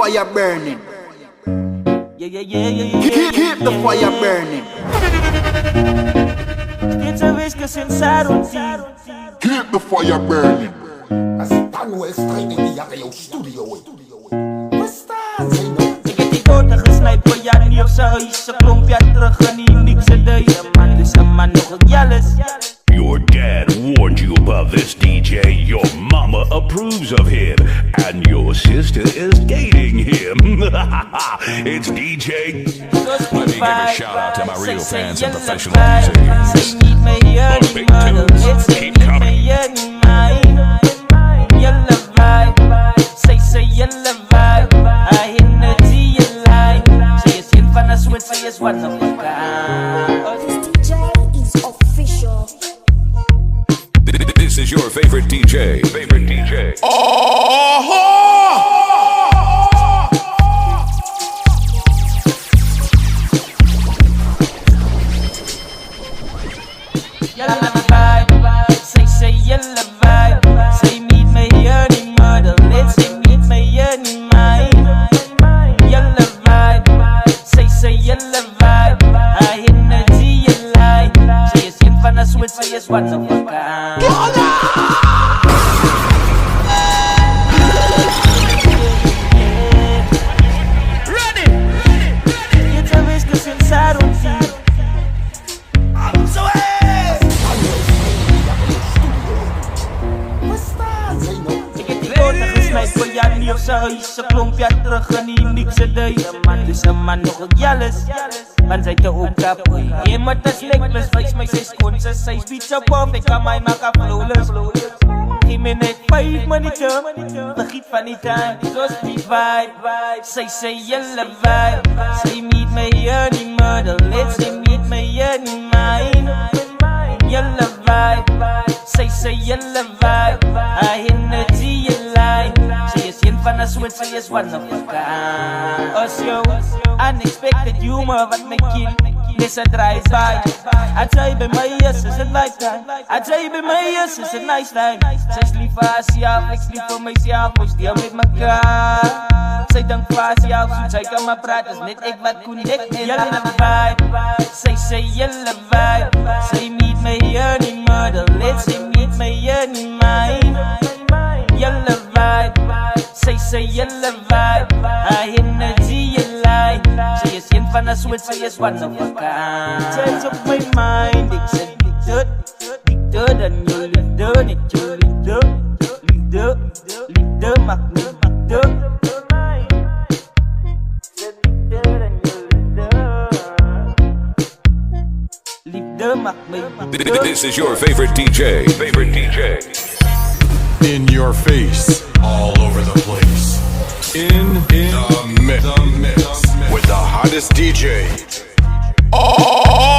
fire burning. Yeah. Keep the fire burning. It's a risk inside on Keep the fire burning. As Manuel straight in the Area Studio. Ik die dood gesnijpt voor jou niet op zijn huis. Ze klomp ja terug en die niks te duien. Man, dus een man nog een jealous. Your dad warned you about this DJ. Your mama approves of him. And your sister is dating him. It's DJ. Let me give a shout out to my real fans and professional musicians. Say niet meer je niet model. Let's say niet meer je niet mijn. Yellow vibe. Say yellow vibe. I hit the G line. Say it's in van a switch. Say it's one of a kind. This DJ is official. This is your favorite DJ. Yellow vibe. Say yellow vibe. Say meet me here in model. Let's say meet me here in mine. Yellow vibe. Say yellow vibe. I hit the G line. Say it's in van a switch. Say it's one of a kind. Voor jou niet op zijn huis, ze klomp ja terug en die niks te duien. Man, dus een man nog een jealous. Man, zij te ook kapot. Je moet het slikless, wijs mij zij schoon. Ze zei speech op of, ik kan mij maken flawless. Geef me net 5 minuten, vergiet van die time. Zoals die vibe, zij say yellow vibe. Zij meet me hier niet model, let's say meet me hier niet mine. Yellow vibe, say yellow vibe. I hit the G line. Say it's in van a switch, say it's one of a kind. Us yo, unexpected humor wat me kill. This a drive-by. I try by my yes, it's a lifetime. I try by my yes, it's a nice time. Zij sliep voor haarzelf, ik sliep voor mijzelf. We stil met mekaar. Zij dank voor haarzelf, zoet zij kan maar praten. Is net ik wat connect. Yellow vibe, say yellow vibe. Say meet me here in model. Let's say meet me here in mine. Yellow vibe, say yellow vibe. I hit the G line. Say it's in van a switch, say it's one of a kind. Change op my mind, ik zeg liefde dan je liefde, niet je liefde maakt me liefde. Liefde maakt me liefde. This is your favorite DJ. In your face, all over the place. In the mix with the hottest DJ. Oh!